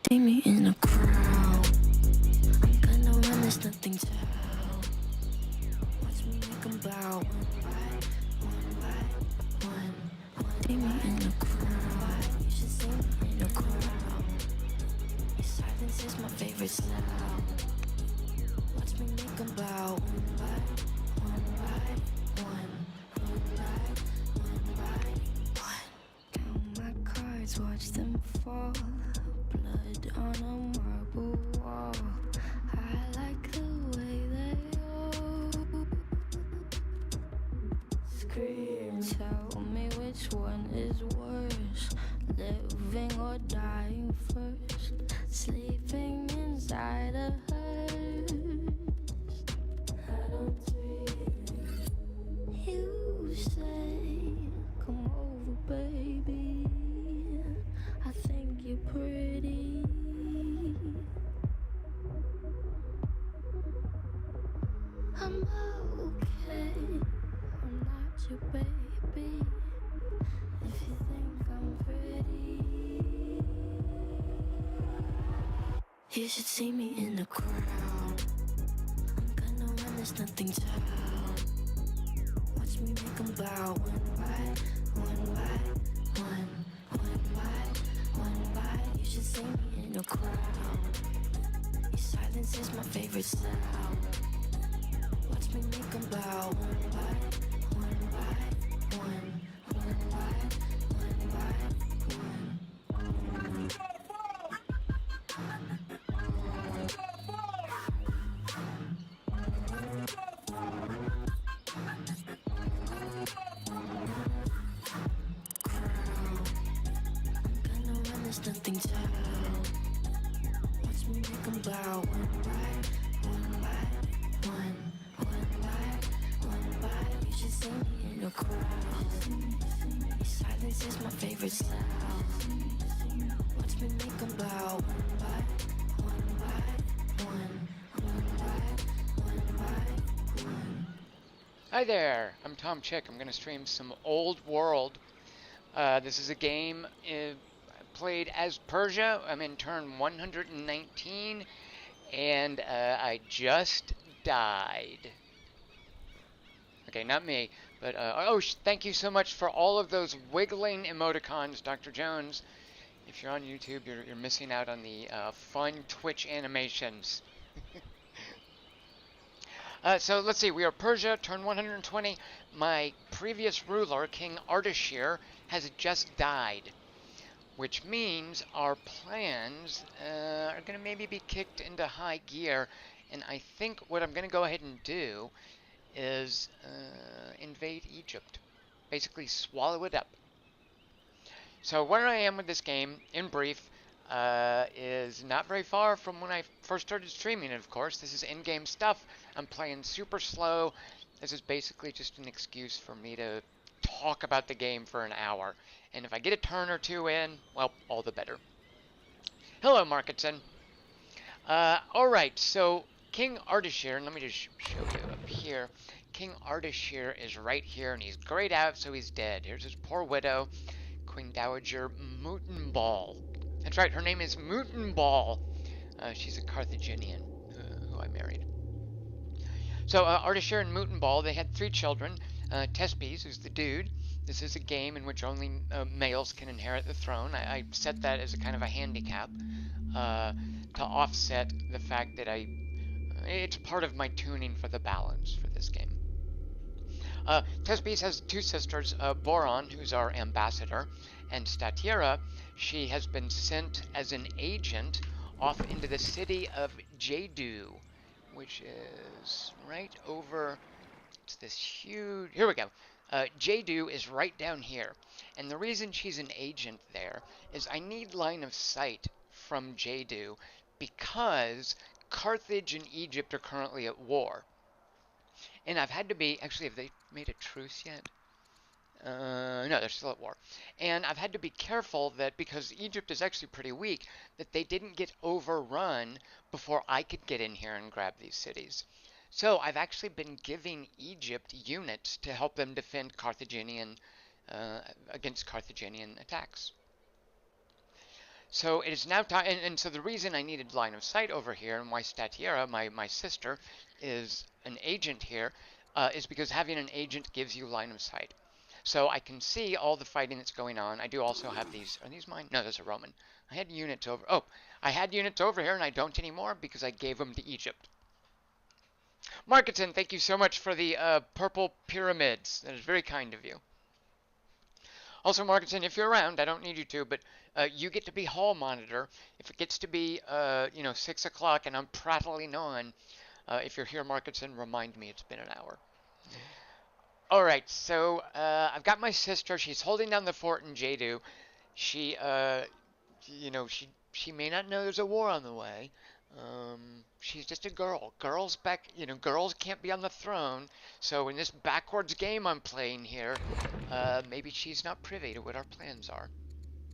See me in a crowd. I'm gonna run, there's nothing to help. Watch me make 'em bow. One by one. See me in a crowd. You should see me in a crowd. Your silence is my favorite sound. Watch me make 'em bow. One by one. Count my cards, watch them fall. Blood on a marble wall. I like the way they all scream. Tell me which one is worse, living or dying first. Sleeping inside a hearse. I don't dream. You say, come over, baby. I think you're pretty. I'm okay. I'm not your baby. If you think I'm pretty, you should see me in the crowd. I'm gonna run, there's nothing to help. Watch me make 'em bow. One by one by. You should see me in the crowd. Your silence is my favorite sound. Watch me make 'em bow. One by one. Gonna run, there's nothing to help. Watch me make 'em bow. One by one. You should see me in the crowd. Your silence is my favorite sound. Watch me make 'em bow. One by one. Hi there, I'm Tom Chick. I'm going to stream some Old World. This is a game played as Persia. I'm in turn 119, and I just died. Okay, not me, but thank you so much for all of those wiggling emoticons, Dr. Jones. If you're on YouTube, you're missing out on the fun Twitch animations. So let's see, we are Persia, turn 120. My previous ruler, King Ardashir, has just died, which means our plans are going to maybe be kicked into high gear, and I think what I'm going to go ahead and do is invade Egypt, basically swallow it up. So where I am with this game, in brief, is not very far from when I first started streaming. And of course, this is in-game stuff. I'm playing super slow. This is basically just an excuse for me to talk about the game for an hour. And if I get a turn or two in, well, all the better. Hello, Marketson. Alright, so King Ardashir, and let me just show you up here. King Ardashir is right here, and he's grayed out, so he's dead. Here's his poor widow, Queen Dowager Mutenball. That's right, her name is Mutenball. She's a Carthaginian who I married. So Ardashir and Mutenball, they had 3 children. Tespes, who's the dude. This is a game in which only males can inherit the throne. I set that as a kind of a handicap to offset the fact that it's part of my tuning for the balance for this game. Tespes has 2 sisters, Boron, who's our ambassador, and Statira. She has been sent as an agent off into the city of Jadu, which is right over, it's this huge, here we go. Jadu is right down here, and the reason she's an agent there is I need line of sight from Jadu because Carthage and Egypt are currently at war. And I've had to be, actually, have they made a truce yet? No, they're still at war. And I've had to be careful that because Egypt is actually pretty weak, that they didn't get overrun before I could get in here and grab these cities. So I've actually been giving Egypt units to help them defend Carthaginian against Carthaginian attacks. So it is now time, and so the reason I needed line of sight over here, and why Statiera, my sister, is an agent here, is because having an agent gives you line of sight. So I can see all the fighting that's going on. I do also have these. Are these mine? No, those are Roman. I had units over. Oh, I had units over here, and I don't anymore because I gave them to Egypt. Marketon, thank you so much for the purple pyramids. That is very kind of you. Also, Marketon, if you're around, I don't need you to, but you get to be hall monitor. If it gets to be, 6 o'clock and I'm prattling on, if you're here, Marketon, remind me it's been an hour. All right, so I've got my sister. She's holding down the fort in Jadu. She, she may not know there's a war on the way. She's just a girl. Girls can't be on the throne. So in this backwards game I'm playing here, maybe she's not privy to what our plans are.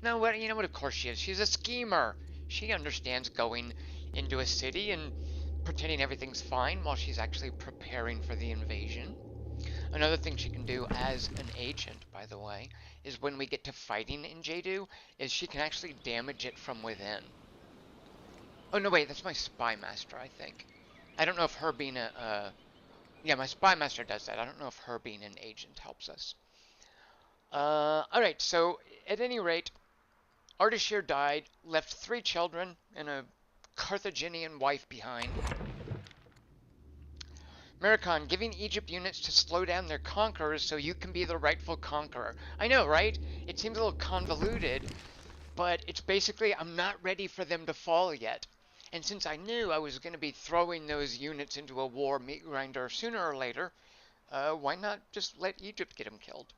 No, what you know what? Of course she is. She's a schemer. She understands going into a city and pretending everything's fine while she's actually preparing for the invasion. Another thing she can do as an agent, by the way, is when we get to fighting in Jadu, is she can actually damage it from within. Oh, no, wait, that's my spy master, I think. I don't know if her being yeah, my spy master does that. I don't know if her being an agent helps us. Alright, so, at any rate, Ardashir died, left 3 children and a Carthaginian wife behind. Maricon, giving Egypt units to slow down their conquerors so you can be the rightful conqueror. I know, right? It seems a little convoluted, but it's basically I'm not ready for them to fall yet. And since I knew I was going to be throwing those units into a war meat grinder sooner or later, why not just let Egypt get them killed?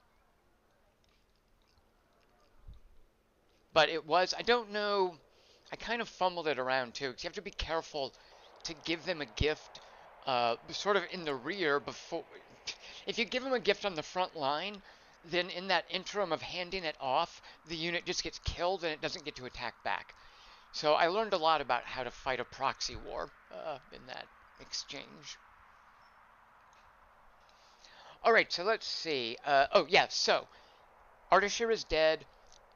But it was, I don't know, I kind of fumbled it around too, because you have to be careful to give them a gift sort of in the rear before. If you give them a gift on the front line, then in that interim of handing it off, the unit just gets killed and it doesn't get to attack back. So I learned a lot about how to fight a proxy war in that exchange. Alright, so let's see. Oh, yeah, so Ardashir is dead.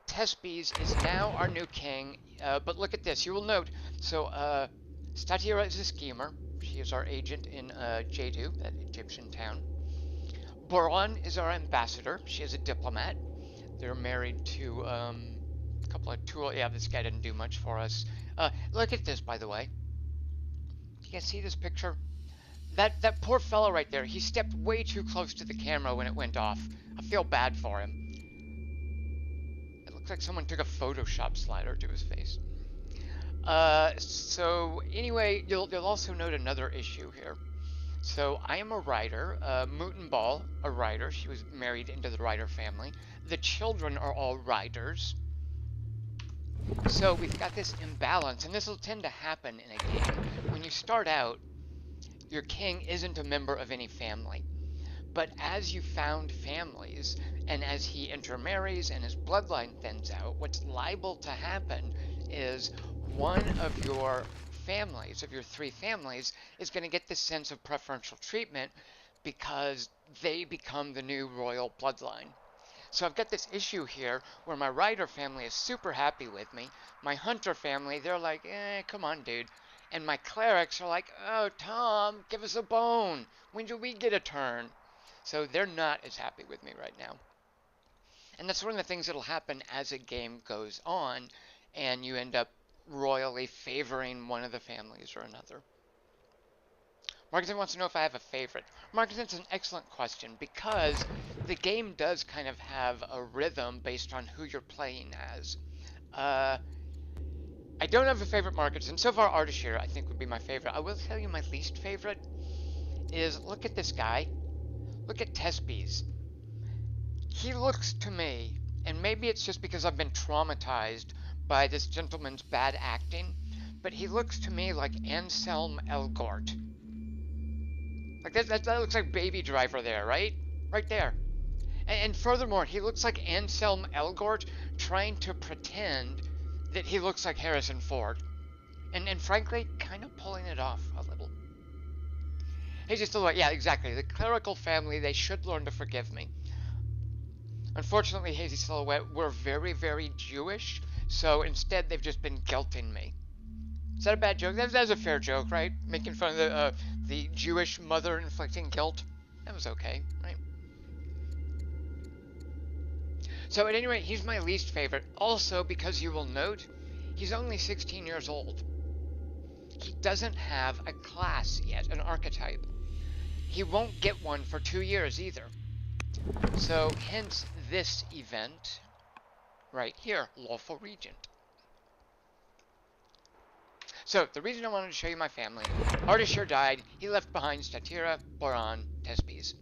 Thespes is now our new king. But look at this. You will note, so Statira is a schemer. She is our agent in Jadu, that Egyptian town. Boron is our ambassador. She is a diplomat. They're married to a couple of tools. Yeah, this guy didn't do much for us. Look at this, by the way. You guys see this picture? That poor fellow right there, he stepped way too close to the camera when it went off. I feel bad for him. It looks like someone took a Photoshop slider to his face. So anyway, you'll also note another issue here. So I am a writer, Mutenball, a writer. She was married into the writer family. The children are all writers. So we've got this imbalance, and this will tend to happen in a game. When you start out, your king isn't a member of any family. But as you found families, and as he intermarries and his bloodline thins out, what's liable to happen is one of your families, of your 3 families, is going to get this sense of preferential treatment because they become the new royal bloodline. So I've got this issue here where my Rider family is super happy with me. My Hunter family, they're like, come on, dude. And my Clerics are like, oh, Tom, give us a bone. When do we get a turn? So they're not as happy with me right now. And that's one of the things that'll happen as a game goes on, and you end up royally favoring one of the families or another. Marketing wants to know if I have a favorite. Marketing's an excellent question because the game does kind of have a rhythm based on who you're playing as. I don't have a favorite Marketing. So far, Ardashir I think would be my favorite. I will tell you my least favorite is, look at this guy. Look at Thespes. He looks to me, and maybe it's just because I've been traumatized by this gentleman's bad acting, but he looks to me like Anselm Elgort. Like that looks like Baby Driver there, right? Right there. And furthermore, he looks like Anselm Elgort trying to pretend that he looks like Harrison Ford. And frankly, kind of pulling it off a little. Hazy Silhouette, yeah, exactly. The clerical family, they should learn to forgive me. Unfortunately, Hazy Silhouette, we're very, very Jewish, So instead, they've just been guilting me. Is that a bad joke? That's a fair joke, right? Making fun of the Jewish mother inflicting guilt. That was okay, right? So at any rate, he's my least favorite. Also, because you will note, he's only 16 years old. He doesn't have a class yet, an archetype. He won't get one for 2 years either. So hence this event right here, lawful regent. So the reason I wanted to show you my family, Ardashir died. He left behind Statira, Boran, Tespes.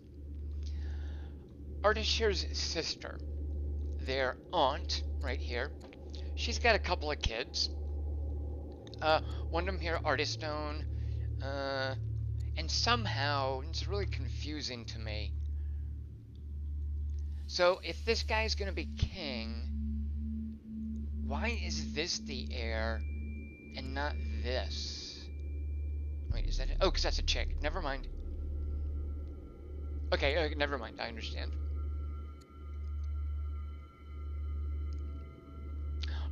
Ardashir's sister, their aunt, right here, she's got a couple of kids. One of them here, Artistone, and somehow, it's really confusing to me. So if this guy's gonna be king, why is this the heir and not this? Wait, is that it? Oh, because that's a chick. Never mind. Okay, never mind. I understand.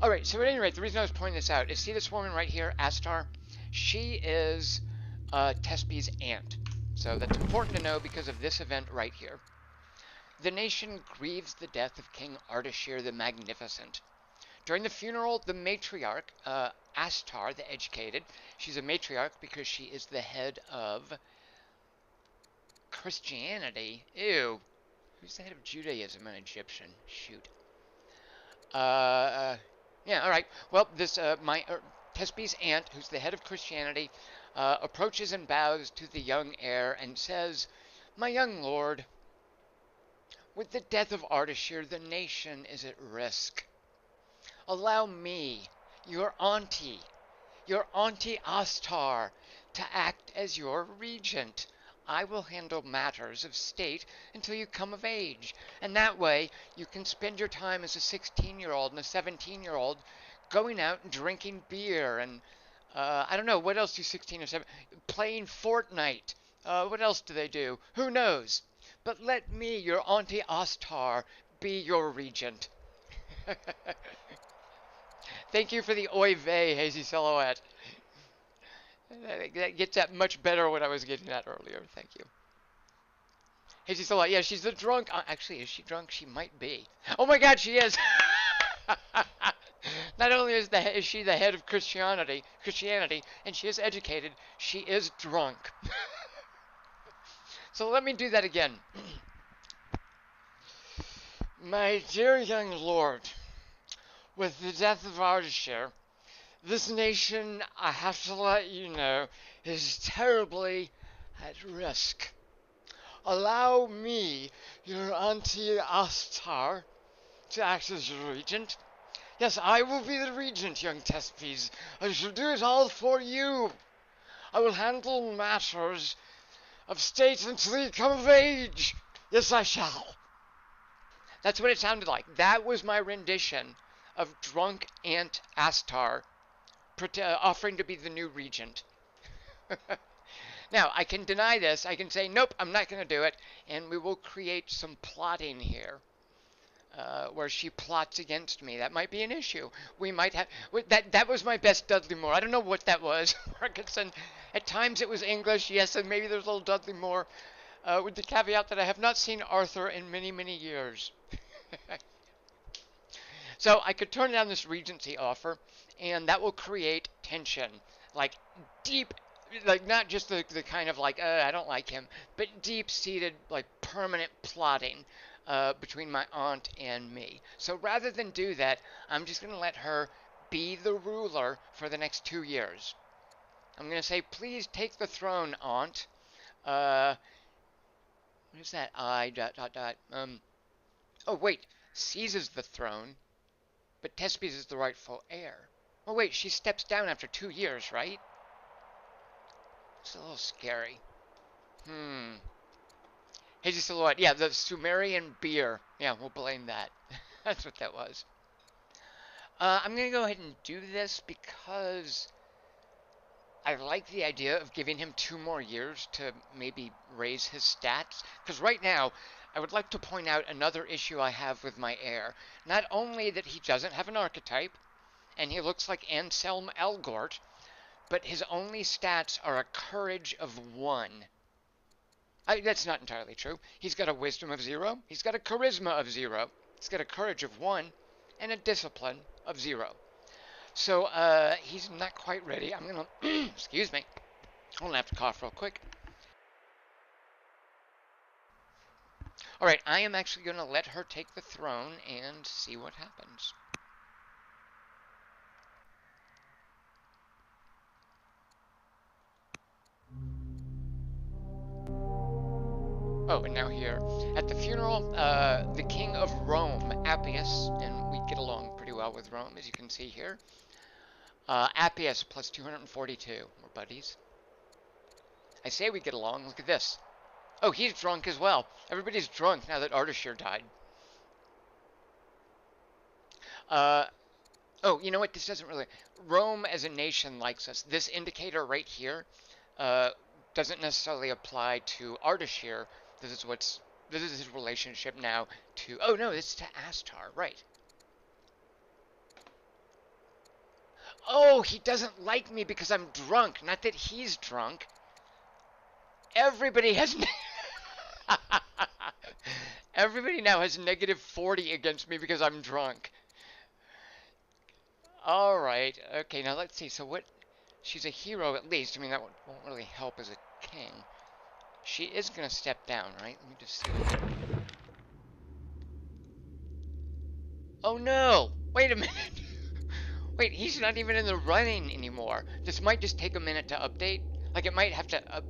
Alright, so at any rate, the reason I was pointing this out is, see this woman right here, Astar? She is Tespes' aunt. So that's important to know because of this event right here. The nation grieves the death of King Ardashir the Magnificent. During the funeral, the matriarch, Astar the Educated, she's a matriarch because she is the head of Christianity. Ew. Who's the head of Judaism and Egyptian? Shoot. Yeah, alright. Well, this, Tespes' aunt, who's the head of Christianity, approaches and bows to the young heir and says, "My young lord, with the death of Ardashir, the nation is at risk. Allow me, your auntie Astar, to act as your regent. I will handle matters of state until you come of age, and that way you can spend your time as a 16-year-old and a 17-year-old going out and drinking beer and, I don't know, what else do 16 or 17, playing Fortnite. What else do they do? Who knows? But let me, your auntie Astar, be your regent." Thank you for the oy vey, Hazy Silhouette. That gets at much better what I was getting at earlier. Thank you. Hazy Silhouette, yeah, she's the drunk. Actually, is she drunk? She might be. Oh my god, she is! Not only is she the head of Christianity, and she is educated, she is drunk. So let me do that again. My dear young lord, with the death of Ardashir, this nation, I have to let you know, is terribly at risk. Allow me, your auntie Astar, to act as your regent. Yes, I will be the regent, young Tespes. I shall do it all for you. I will handle matters of state until you come of age. Yes, I shall. That's what it sounded like. That was my rendition of drunk Aunt Astar offering to be the new regent. Now, I can deny this. I can say, nope, I'm not going to do it. And we will create some plotting here. Where she plots against me. That might be an issue. We might have... That was my best Dudley Moore. I don't know what that was, Markinson. At times it was English, yes, and maybe there's a little Dudley Moore. With the caveat that I have not seen Arthur in many, many years. So I could turn down this regency offer, and that will create tension. Like, deep... Like, not just the kind of like, I don't like him, but deep-seated, like, permanent plotting. Between my aunt and me. So rather than do that, I'm just going to let her be the ruler for the next 2 years. I'm going to say, please take the throne, aunt. What is that? Oh, wait. Seizes the throne, but Tespes is the rightful heir. Oh, wait, she steps down after 2 years, right? It's a little scary. Hazy Silhouette. Yeah, the Sumerian beer. Yeah, we'll blame that. That's what that was. I'm going to go ahead and do this because I like the idea of giving him 2 more years to maybe raise his stats. Because right now, I would like to point out another issue I have with my heir. Not only that he doesn't have an archetype, and he looks like Anselm Elgort, but his only stats are a courage of 1. That's not entirely true. He's got a wisdom of 0, he's got a charisma of 0, he's got a courage of 1, and a discipline of 0. So he's not quite ready. I'm gonna excuse me. I'm gonna have to cough real quick. All right, I am actually gonna let her take the throne and see what happens. Oh, and now here at the funeral, the king of Rome, Appius, and we get along pretty well with Rome, as you can see here. Appius plus 242. We're buddies. I say we get along. Look at this. Oh, he's drunk as well. Everybody's drunk now that Ardashir died. Oh, you know what? This doesn't really... Rome as a nation likes us. This indicator right here doesn't necessarily apply to Ardashir. This is his relationship now to... Oh, no, this is to Astar. Right. Oh, he doesn't like me because I'm drunk. Not that he's drunk. Everybody has... Everybody now has negative 40 against me because I'm drunk. Alright, okay, now let's see. So what... She's a hero at least. I mean, that won't really help as a king. She is going to step down, right? Let me just see. Oh no! Wait a minute! Wait, he's not even in the running anymore. This might just take a minute to update. Like, it might have to...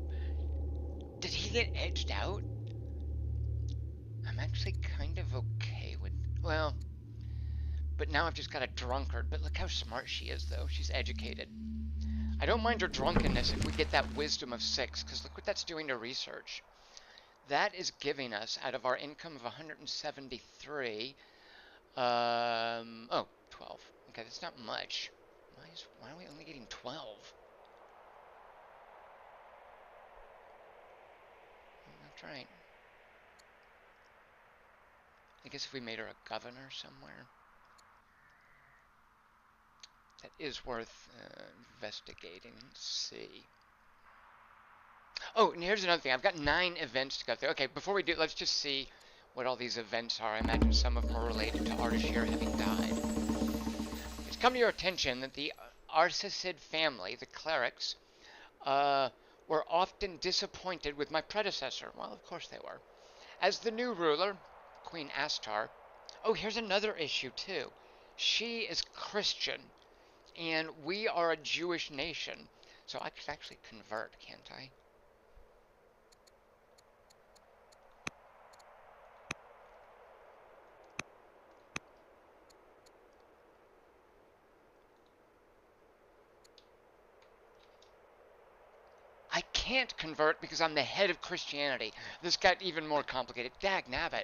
Did he get edged out? I'm actually kind of okay with... Well... But now I've just got a drunkard. But look how smart she is, though. She's educated. I don't mind her drunkenness if we get that wisdom of 6, because look what that's doing to research. That is giving us, out of our income of 173... Oh, 12. Okay, that's not much. Why are we only getting 12? That's right. I guess if we made her a governor somewhere. That is worth investigating. Let's see. Oh, and here's another thing. I've got 9 events to go through. Okay, before we do, let's just see what all these events are. I imagine some of them are related to Ardashir having died. It's come to your attention that the Arsacid family, the clerics, were often disappointed with my predecessor. Well, of course they were. As the new ruler, Queen Astar... Oh, here's another issue, too. She is Christian, and we are a Jewish nation. So I could actually convert, can't I? I can't convert because I'm the head of Christianity. This got even more complicated. Dag nabbit.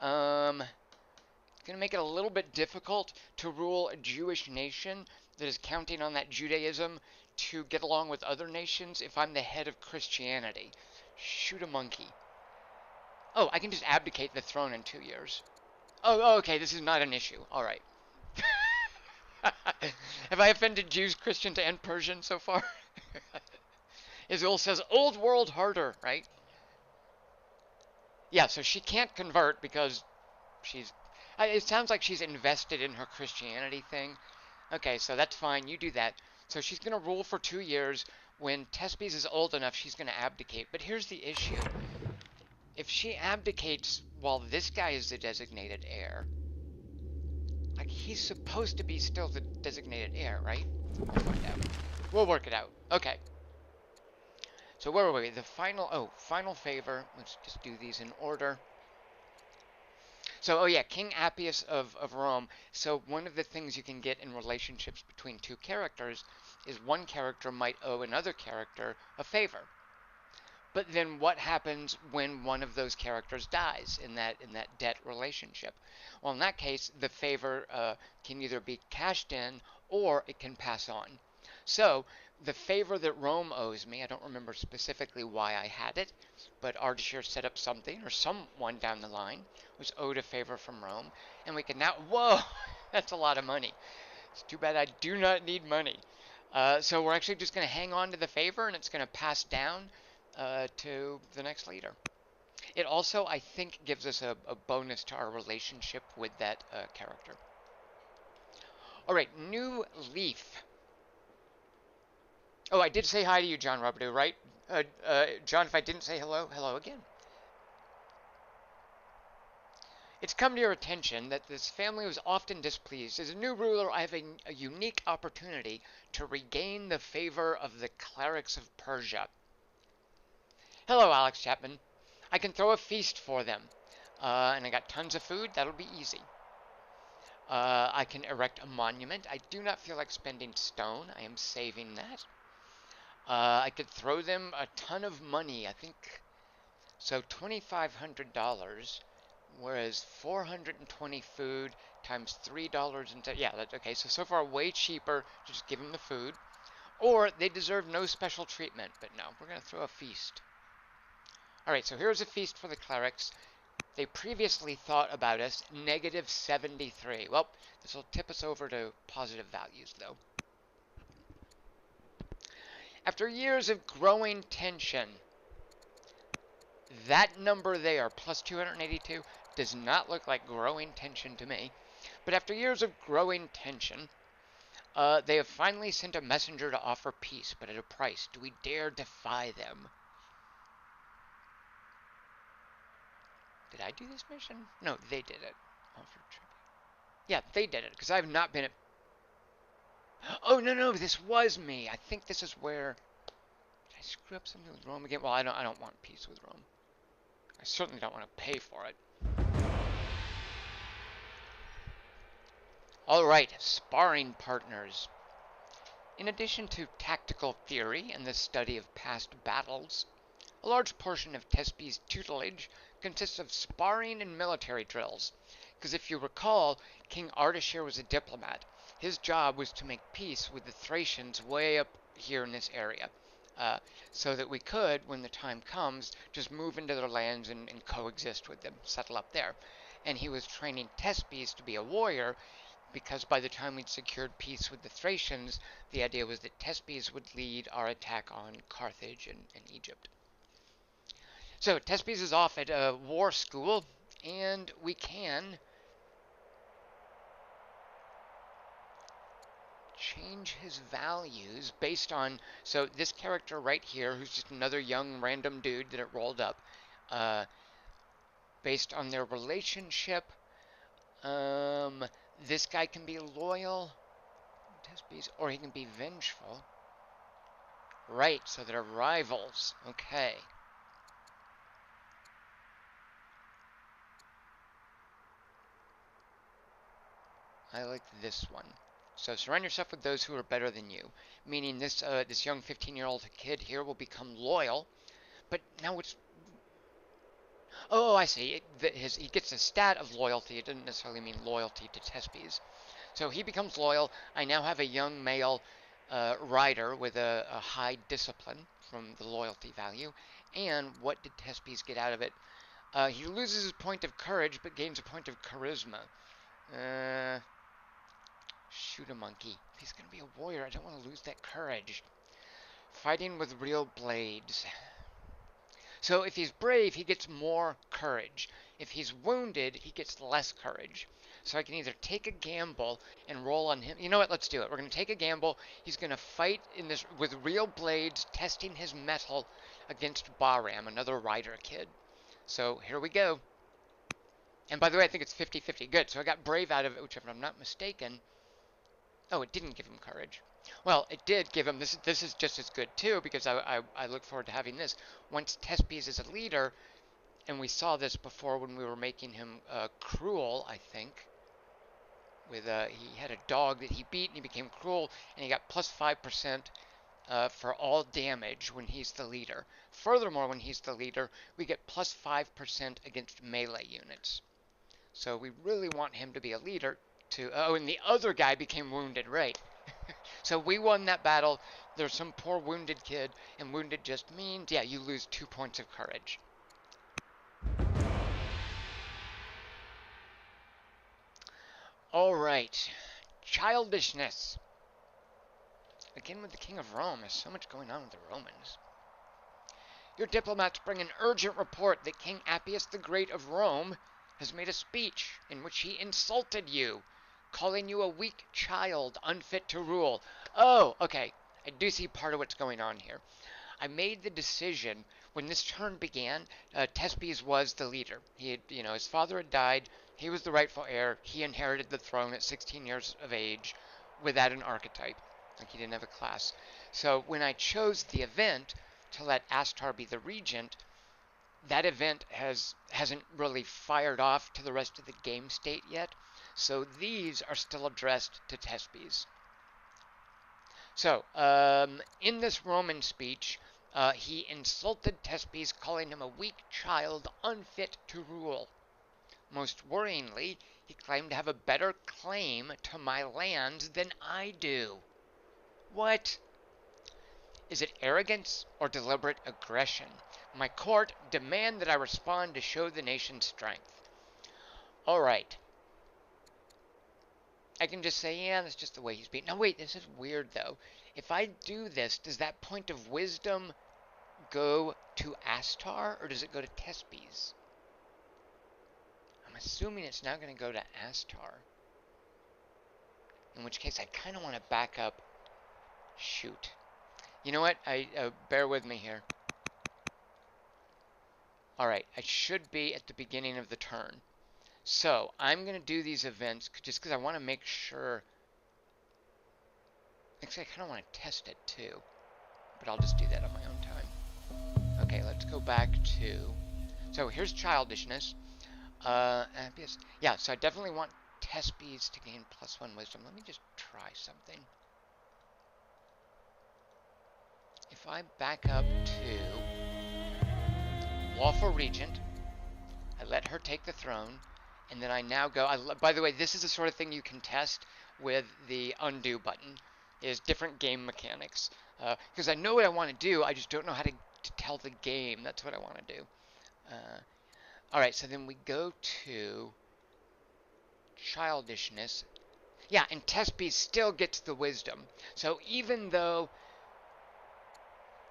It's going to make it a little bit difficult to rule a Jewish nation that is counting on that Judaism to get along with other nations if I'm the head of Christianity. Shoot a monkey. Oh, I can just abdicate the throne in 2 years. Oh, okay, this is not an issue. Alright. Have I offended Jews, Christians, and Persians so far? Israel says, old world harder, right? Yeah, so she can't convert because she's... It sounds like she's invested in her Christianity thing. Okay, so that's fine. You do that. So she's going to rule for 2 years. When Tespes is old enough, she's going to abdicate. But here's the issue. If she abdicates while this guy is the designated heir... Like, he's supposed to be still the designated heir, right? We'll find out. We'll work it out. Okay. So where were we? The final... final favor. Let's just do these in order. So, oh yeah, King Appius of Rome. So one of the things you can get in relationships between 2 characters is one character might owe another character a favor. But then what happens when one of those characters dies in that debt relationship? Well, in that case, the favor can either be cashed in or it can pass on. So the favor that Rome owes me, I don't remember specifically why I had it, but Ardashir set up something, or someone down the line was owed a favor from Rome, and we can now... Whoa! That's a lot of money. It's too bad I do not need money. So we're actually just going to hang on to the favor, and it's going to pass down to the next leader. It also, I think, gives us a bonus to our relationship with that character. All right, new leaf. Oh, I did say hi to you, John Robidoux, right? John, if I didn't say hello, hello again. It's come to your attention that this family was often displeased. As a new ruler, I have a unique opportunity to regain the favor of the clerics of Persia. Hello, Alex Chapman. I can throw a feast for them. And I got tons of food. That'll be easy. I can erect a monument. I do not feel like spending stone. I am saving that. I could throw them a ton of money. I think so. $2,500, whereas 420 food times $3 and yeah, that's okay. So far way cheaper to just give them the food, or they deserve no special treatment. But no, we're gonna throw a feast. All right, so here's a feast for the clerics. They previously thought about us negative 73. Well, this will tip us over to positive values, though. After years of growing tension, that number there, plus 282, does not look like growing tension to me. But after years of growing tension, they have finally sent a messenger to offer peace, but at a price. Do we dare defy them? Did I do this mission? No, they did it. Offer tribute. Yeah, they did it, because I have not been at... Oh, no, this was me. I think this is where... Did I screw up something with Rome again? Well, I don't want peace with Rome. I certainly don't want to pay for it. Alright, sparring partners. In addition to tactical theory and the study of past battles, a large portion of Tespe's tutelage consists of sparring and military drills. Because if you recall, King Ardashir was a diplomat. His job was to make peace with the Thracians way up here in this area. So that we could, when the time comes, just move into their lands and coexist with them, settle up there. And he was training Tespes to be a warrior, because by the time we'd secured peace with the Thracians, the idea was that Tespes would lead our attack on Carthage and Egypt. So Tespes is off at a war school, and we can change his values based on, so this character right here, who's just another young random dude that it rolled up, based on their relationship, this guy can be loyal, Tespes, or he can be vengeful. Right, so they're rivals. Okay. I like this one. So surround yourself with those who are better than you, meaning this this young 15-year-old kid here will become loyal. But now it's... Oh, I see. He gets a stat of loyalty. It doesn't necessarily mean loyalty to Tespes. So he becomes loyal. I now have a young male rider with a high discipline from the loyalty value. And what did Tespes get out of it? He loses his point of courage, but gains a point of charisma. Shoot a monkey. If he's going to be a warrior, I don't want to lose that courage. Fighting with real blades. So if he's brave, he gets more courage. If he's wounded, he gets less courage. So I can either take a gamble and roll on him. You know what? Let's do it. We're going to take a gamble. He's going to fight in this with real blades, testing his mettle against Bahram, another rider kid. So here we go. And by the way, I think it's 50-50. Good. So I got brave out of it, which if I'm not mistaken... Oh, it didn't give him courage. Well, it did give him... This is just as good, too, because I look forward to having this. Once Tespes is a leader, and we saw this before when we were making him cruel, I think. With he had a dog that he beat, and he became cruel, and he got plus 5% for all damage when he's the leader. Furthermore, when he's the leader, we get plus 5% against melee units. So we really want him to be a leader. Oh, and the other guy became wounded, right? So we won that battle. There's some poor wounded kid, and wounded just means, yeah, you lose 2 points of courage. All right. Childishness. Again with the King of Rome. There's so much going on with the Romans. Your diplomats bring an urgent report that King Appius the Great of Rome has made a speech in which he insulted you, calling you a weak child, unfit to rule. Oh, okay. I do see part of what's going on here. I made the decision when this turn began. Thespes was the leader. He had, his father had died. He was the rightful heir. He inherited the throne at 16 years of age without an archetype. Like, he didn't have a class. So when I chose the event to let Astar be the regent, that event hasn't really fired off to the rest of the game state yet. So these are still addressed to Thespes. So, in this Roman speech, he insulted Thespes, calling him a weak child, unfit to rule. Most worryingly, he claimed to have a better claim to my lands than I do. What? Is it arrogance or deliberate aggression? My court demand that I respond to show the nation's strength. Alright. I can just say, yeah, that's just the way he's being. Now wait, this is weird though. If I do this, does that point of wisdom go to Astar, or does it go to Thespes? I'm assuming it's now going to go to Astar. In which case, I kind of want to back up. Shoot. You know what? Bear with me here. Alright, I should be at the beginning of the turn. So, I'm going to do these events just because I want to make sure. Actually, I kind of want to test it too. But I'll just do that on my own time. Okay, let's go back to... So, here's childishness. Appius. Yeah, so I definitely want Thespes to gain +1 wisdom. Let me just try something. If I back up to lawful regent, I let her take the throne, and then I now go... by the way, this is the sort of thing you can test with the undo button, is different game mechanics. Because I know what I want to do, I just don't know how to tell the game. That's what I want to do. Alright, so then we go to childishness. Yeah, and Thespes still gets the wisdom. So even though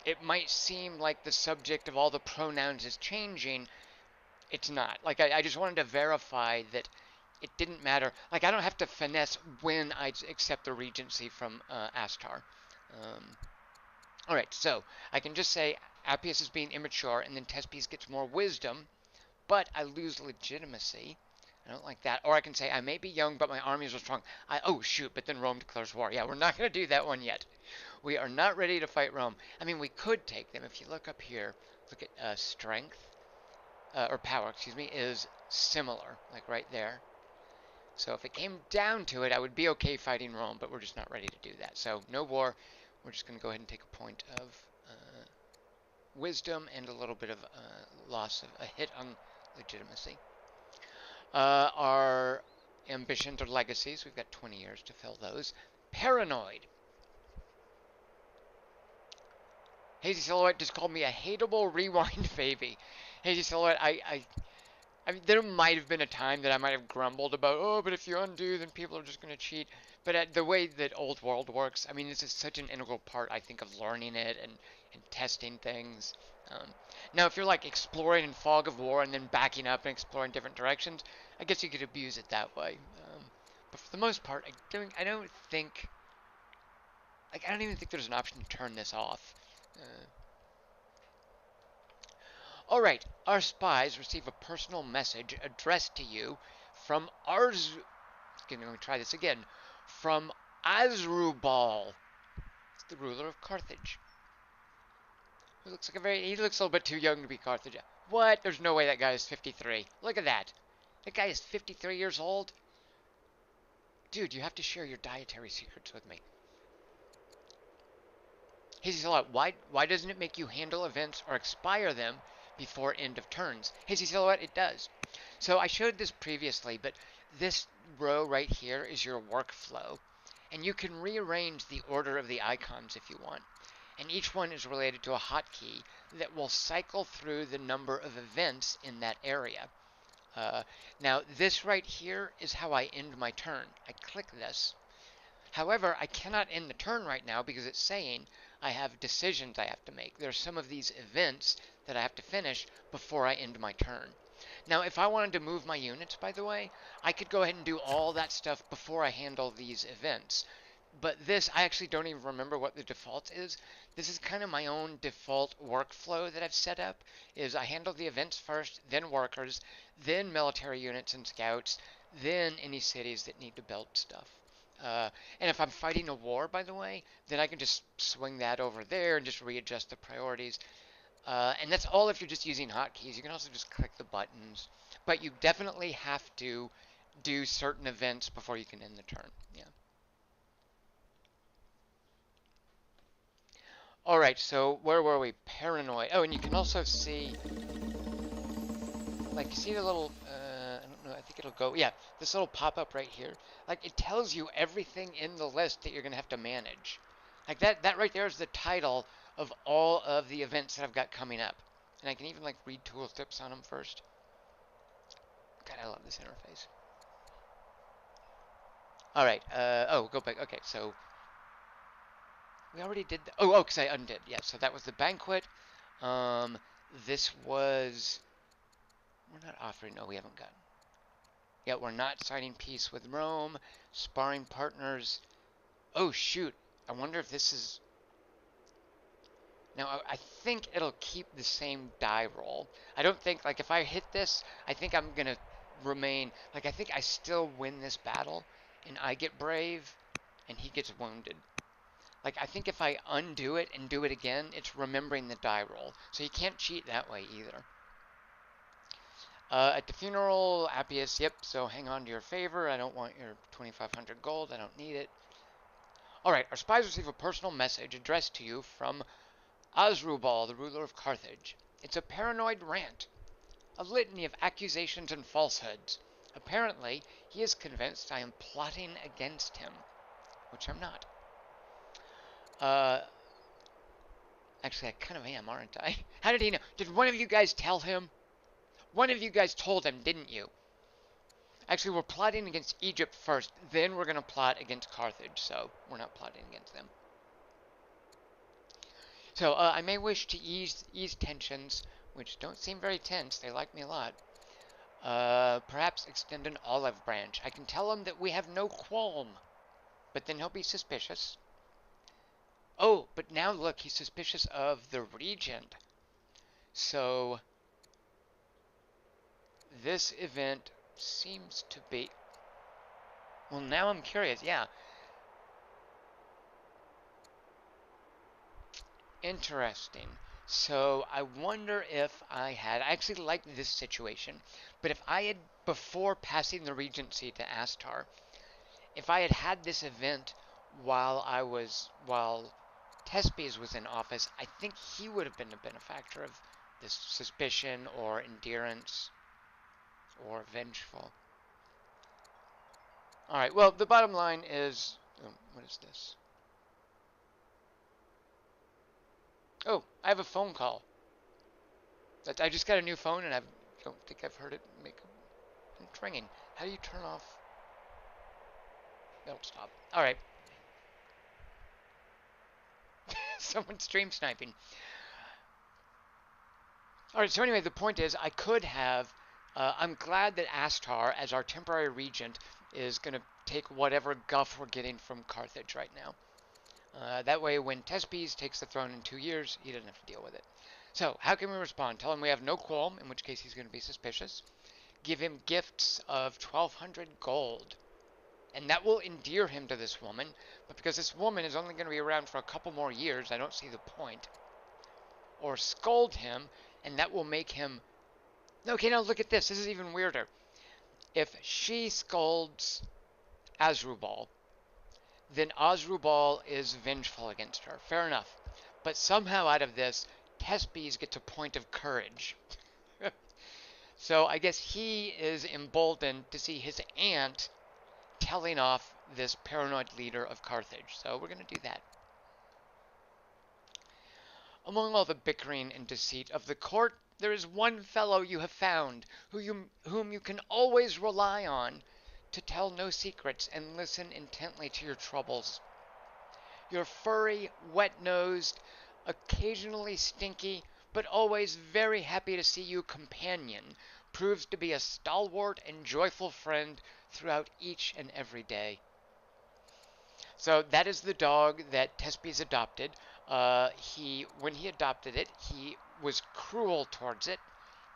it might seem like the subject of all the pronouns is changing, it's not. Like, I just wanted to verify that it didn't matter. Like, I don't have to finesse when I accept the regency from Astar. Alright, so I can just say Appius is being immature, and then Thespes gets more wisdom, but I lose legitimacy. I don't like that. Or I can say I may be young, but my armies are strong. Oh, shoot, but then Rome declares war. Yeah, we're not going to do that one yet. We are not ready to fight Rome. I mean, we could take them. If you look up here, look at strength, or power, excuse me, is similar, like right there. So if it came down to it, I would be okay fighting Rome, but we're just not ready to do that. So no war. We're just going to go ahead and take a point of wisdom and a little bit of loss of a hit on legitimacy. Our ambitions or legacies, we've got 20 years to fill those. Paranoid. Hazy Silhouette just called me a hateable rewind baby. Hazy Silhouette, I mean, there might have been a time that I might have grumbled about, oh, but if you undo, then people are just going to cheat. But the way that Old World works, I mean, this is such an integral part, I think, of learning it and testing things. Now, if you're like exploring in Fog of War and then backing up and exploring different directions, I guess you could abuse it that way. But for the most part, I don't think, like, I don't even think there's an option to turn this off. Alright, our spies receive a personal message addressed to you from let me try this again. From Asdrubal, the ruler of Carthage. He looks a little bit too young to be Carthage. What? There's no way that guy is 53. Look at that. That guy is 53 years old. Dude, you have to share your dietary secrets with me. Hazy Silhouette, why doesn't it make you handle events or expire them before end of turns? Hazy Silhouette, it does. So I showed this previously, but this row right here is your workflow. And you can rearrange the order of the icons if you want. And each one is related to a hotkey that will cycle through the number of events in that area. Now, this right here is how I end my turn. I click this. However, I cannot end the turn right now because it's saying I have decisions I have to make. There's some of these events that I have to finish before I end my turn. Now, if I wanted to move my units, by the way, I could go ahead and do all that stuff before I handle these events. But this, I actually don't even remember what the default is. This is kind of my own default workflow that I've set up, is I handle the events first, then workers, then military units and scouts, then any cities that need to build stuff. And if I'm fighting a war, by the way, then I can just swing that over there and just readjust the priorities. And that's all if you're just using hotkeys. You can also just click the buttons. But you definitely have to do certain events before you can end the turn. Yeah. All right, so where were we? Paranoid. Oh, and you can also see, like, you see the little, I don't know, I think it'll go, yeah, this little pop-up right here. Like, it tells you everything in the list that you're going to have to manage. Like, that right there is the title of all of the events that I've got coming up. And I can even, like, read tooltips on them first. God, I love this interface. All right, oh, go back. Okay, so we already did, oh, because I undid. Yeah, so that was the banquet. This was, we're not offering, no, we haven't gotten. Yeah, we're not signing peace with Rome. Sparring partners. Oh, shoot. I wonder if this is... Now, I think it'll keep the same die roll. I don't think, like, if I hit this, I think I'm going to remain... Like, I think I still win this battle, and I get brave, and he gets wounded. Like, I think if I undo it and do it again, it's remembering the die roll. So you can't cheat that way either. At the funeral, Appius, yep, so hang on to your favor. I don't want your 2,500 gold. I don't need it. Alright, our spies receive a personal message addressed to you from Asdrubal, the ruler of Carthage. It's a paranoid rant, a litany of accusations and falsehoods. Apparently, he is convinced I am plotting against him, which I'm not. Actually, I kind of am, aren't I? How did he know? Did one of you guys tell him? One of you guys told him, didn't you? Actually, we're plotting against Egypt first, then we're going to plot against Carthage, so we're not plotting against them. So, I may wish to ease tensions, which don't seem very tense. They like me a lot. Perhaps extend an olive branch. I can tell him that we have no qualm, but then he'll be suspicious. Oh, but now look, he's suspicious of the regent. So, this event seems to be... Well, now I'm curious, yeah. Interesting. So I wonder if I actually like this situation, but if I had, before passing the regency to Astar, if I had had this event while Tespes was in office, I think he would have been a benefactor of this suspicion or endurance or vengeful. Alright, well, the bottom line is... Oh, what is this? Oh, I have a phone call. I just got a new phone, and I don't think I've heard it make a ringing. How do you turn off? Don't stop. Alright. Someone's stream sniping. Alright, so anyway, the point is, I could have... I'm glad that Astar, as our temporary regent, is going to take whatever guff we're getting from Carthage right now. That way, when Tespes takes the throne in 2 years, he doesn't have to deal with it. So, how can we respond? Tell him we have no qualm, in which case he's going to be suspicious. Give him gifts of 1,200 gold. And that will endear him to this woman. But because this woman is only going to be around for a couple more years, I don't see the point. Or scold him, and that will make him... Okay, now look at this. This is even weirder. If she scolds Asdrubal, then Asdrubal is vengeful against her. Fair enough. But somehow out of this, Tespes gets a point of courage. So I guess he is emboldened to see his aunt telling off this paranoid leader of Carthage. So we're going to do that. Among all the bickering and deceit of the court, there is one fellow you have found, whom you can always rely on to tell no secrets and listen intently to your troubles. Your furry, wet-nosed, occasionally stinky, but always very happy to see you companion proves to be a stalwart and joyful friend throughout each and every day. So that is the dog that Tespies adopted. When he adopted it, he was cruel towards it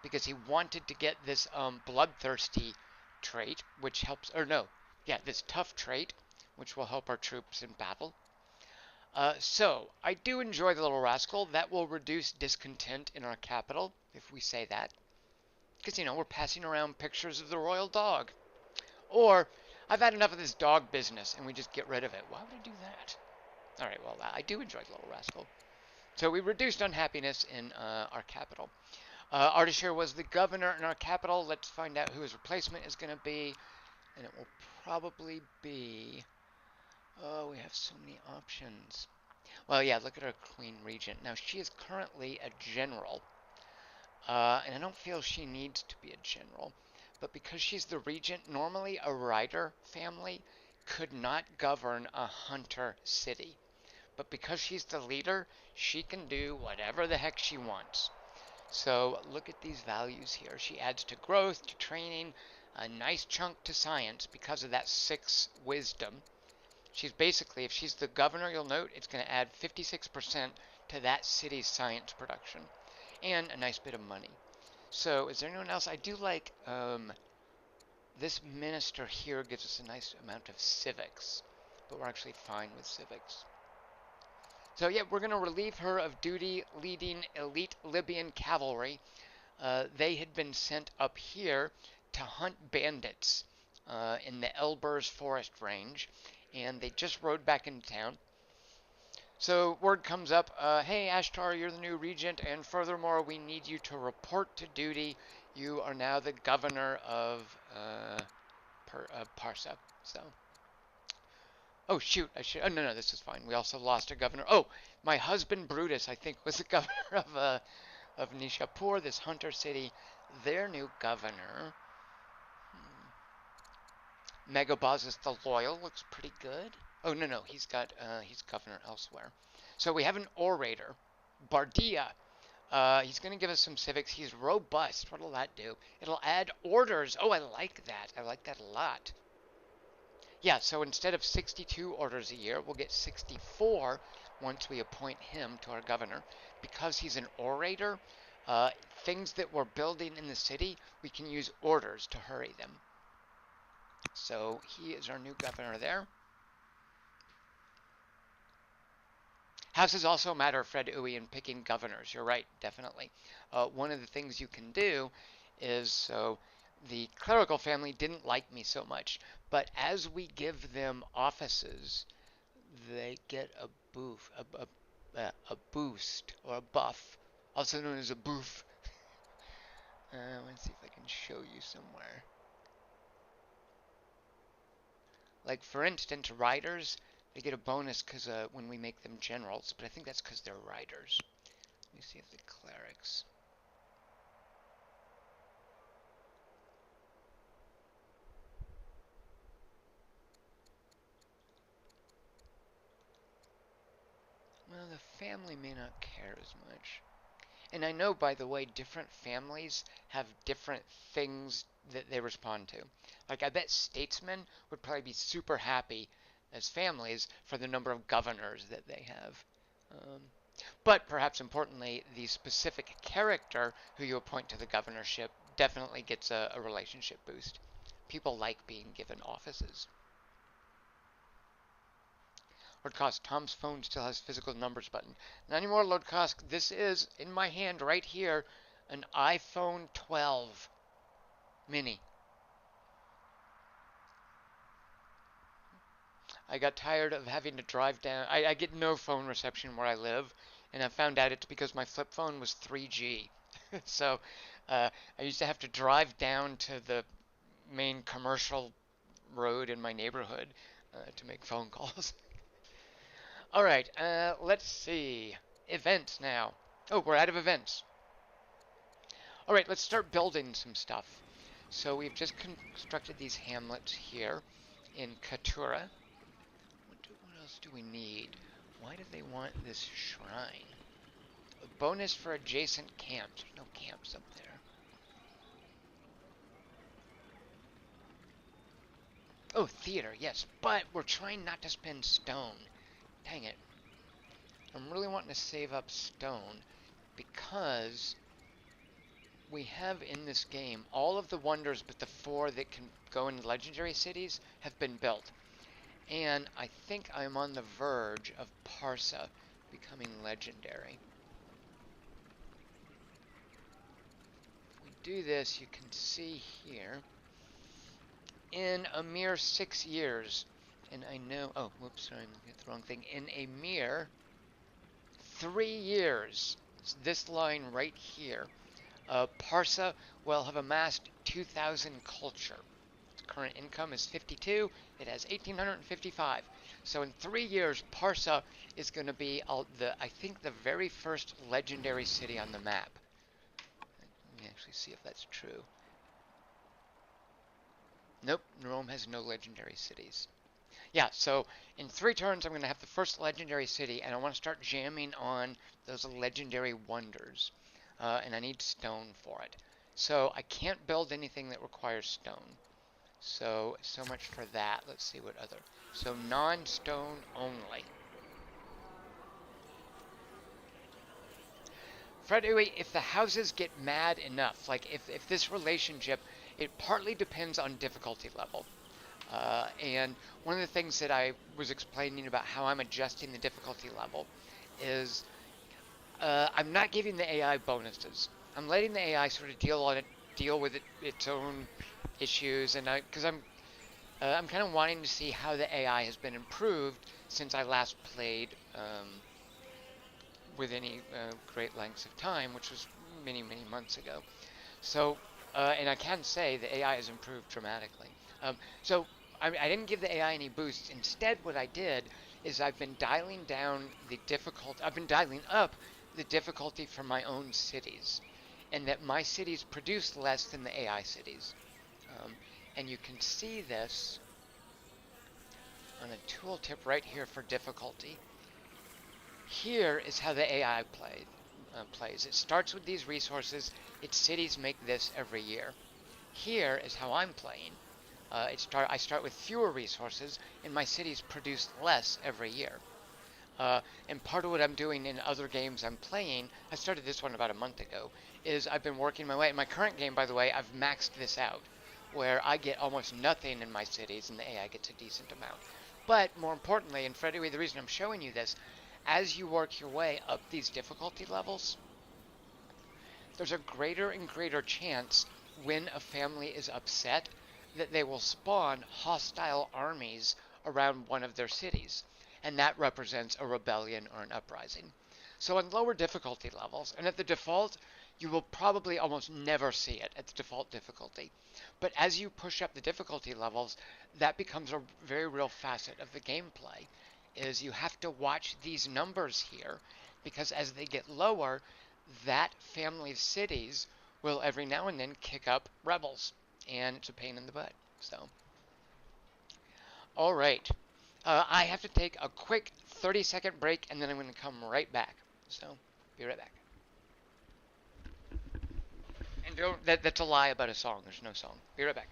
because he wanted to get this bloodthirsty trait, which helps, or no, yeah, this tough trait, which will help our troops in battle. So I do enjoy the little rascal. That will reduce discontent in our capital, if we say that, because we're passing around pictures of the royal dog. Or I've had enough of this dog business, and we just get rid of it. Why would I do that? All right, well, I do enjoy the little rascal. So we reduced unhappiness in our capital. Ardashir was the governor in our capital. Let's find out who his replacement is going to be. And it will probably be... Oh, we have so many options. Well, yeah, look at our Queen Regent. Now, she is currently a general. And I don't feel she needs to be a general. But because she's the regent, normally a rider family could not govern a hunter city. But because she's the leader, she can do whatever the heck she wants. So look at these values here. She adds to growth, to training, a nice chunk to science because of that 6 wisdom. She's basically, if she's the governor, you'll note, it's going to add 56% to that city's science production. And a nice bit of money. So, is there anyone else? I do like, this minister here gives us a nice amount of civics. But we're actually fine with civics. So, yeah, we're going to relieve her of duty leading elite Libyan cavalry. They had been sent up here to hunt bandits in the Elburz forest range. And they just rode back into town. So word comes up, hey Ashtar, you're the new regent, and furthermore, we need you to report to duty. You are now the governor of Persia. So, oh shoot, oh no, this is fine. We also lost a governor. Oh, my husband Brutus, I think, was the governor of Nishapur, this hunter city. Their new governor, Megabazus the Loyal, looks pretty good. Oh, no, he's governor elsewhere. So we have an orator, Bardia. He's going to give us some civics. He's robust. What'll that do? It'll add orders. Oh, I like that. I like that a lot. Yeah, so instead of 62 orders a year, we'll get 64 once we appoint him to our governor. Because he's an orator, things that we're building in the city, we can use orders to hurry them. So he is our new governor there. Houses also matter, Fred Uwe, in picking governors. You're right, definitely. One of the things you can do is, so the clerical family didn't like me so much, but as we give them offices, they get a boost, or a buff, also known as a boof. Let's see if I can show you somewhere. Like, for instance, riders, they get a bonus because when we make them generals, but I think that's because they're riders. Let me see if the clerics. Well, the family may not care as much. And I know, by the way, different families have different things that they respond to. Like, I bet statesmen would probably be super happy as families for the number of governors that they have. But perhaps importantly, the specific character who you appoint to the governorship definitely gets a relationship boost. People like being given offices. Lord Kosk, Tom's phone still has physical numbers button. Not anymore, Lord Kosk. This is, in my hand right here, an iPhone 12 mini. I got tired of having to drive down. I get no phone reception where I live, and I found out it's because my flip phone was 3G. So I used to have to drive down to the main commercial road in my neighborhood to make phone calls. All right, let's see. Events now. Oh, we're out of events. All right, let's start building some stuff. So we've just constructed these hamlets here in Katura. What else do we need? Why do they want this shrine? A bonus for adjacent camps. There's no camps up there. Oh, theater, yes, but we're trying not to spend stone. Dang it. I'm really wanting to save up stone because we have in this game all of the wonders but the 4 that can go into legendary cities have been built. And I think I'm on the verge of Persia becoming legendary. If we do this, you can see here, in a mere 6 years, and I know, oh, whoops, sorry, I'm looking at the wrong thing. In a mere 3 years, this line right here, Persia will have amassed 2,000 culture. Its current income is 52. It has 1,855. So in 3 years, Persia is going to be I think the very first legendary city on the map. Let me actually see if that's true. Nope, Rome has no legendary cities. Yeah, so in 3 turns, I'm going to have the first legendary city, and I want to start jamming on those legendary wonders. And I need stone for it. So I can't build anything that requires stone. So much for that. Let's see what other. So non-stone only. Fred, anyway, if the houses get mad enough, like if this relationship, it partly depends on difficulty level. And one of the things that I was explaining about how I'm adjusting the difficulty level is I'm not giving the AI bonuses. I'm letting the AI sort of deal with its own issues, and because I'm kind of wanting to see how the AI has been improved since I last played with any great lengths of time, which was many, many months ago. So, and I can say the AI has improved dramatically. So I didn't give the AI any boosts. Instead, what I did is I've been dialing down the difficulty. I've been dialing up the difficulty for my own cities, and that my cities produce less than the AI cities. Um, and you can see this on a tooltip right here for difficulty. Here is how the AI plays. It starts with these resources. Its cities make this every year. Here is how I'm playing. I start with fewer resources, and my cities produce less every year. And part of what I'm doing in other games I'm playing, I started this one about a month ago, is I've been working my way. In my current game, by the way, I've maxed this out, where I get almost nothing in my cities, and the AI gets a decent amount. But more importantly, and Freddie, the reason I'm showing you this, as you work your way up these difficulty levels, there's a greater and greater chance when a family is upset that they will spawn hostile armies around one of their cities, and that represents a rebellion or an uprising. So on lower difficulty levels, and at the default, you will probably almost never see it at the default difficulty. But as you push up the difficulty levels, that becomes a very real facet of the gameplay, is you have to watch these numbers here, because as they get lower, that family of cities will every now and then kick up rebels, and it's a pain in the butt. So, all right. I have to take a quick 30-second break, and then I'm going to come right back. So, be right back. And that's a lie about a song. There's no song. Be right back.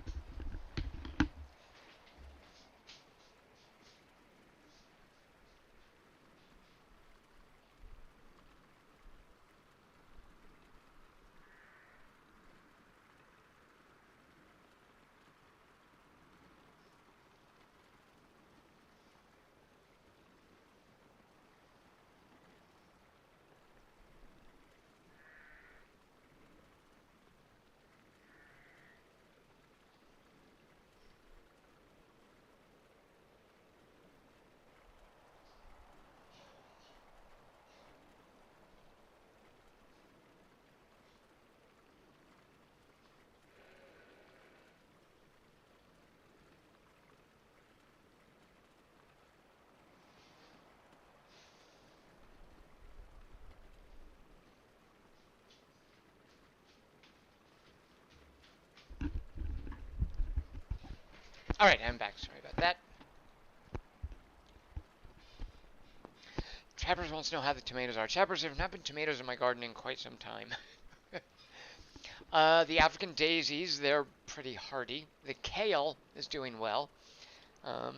Alright, I'm back. Sorry about that. Chappers wants to know how the tomatoes are. Chappers, there have not been tomatoes in my garden in quite some time. The African daisies, they're pretty hardy. The kale is doing well. Um,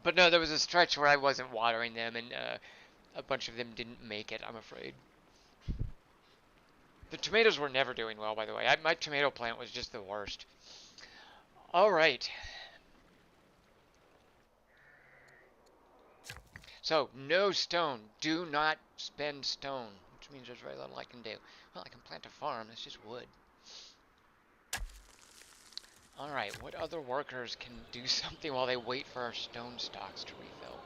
but no, there was a stretch where I wasn't watering them, and a bunch of them didn't make it, I'm afraid. The tomatoes were never doing well, by the way. My tomato plant was just the worst. All right. So, no stone. Do not spend stone, which means there's very little I can do. Well, I can plant a farm. It's just wood. All right. What other workers can do something while they wait for our stone stocks to refill?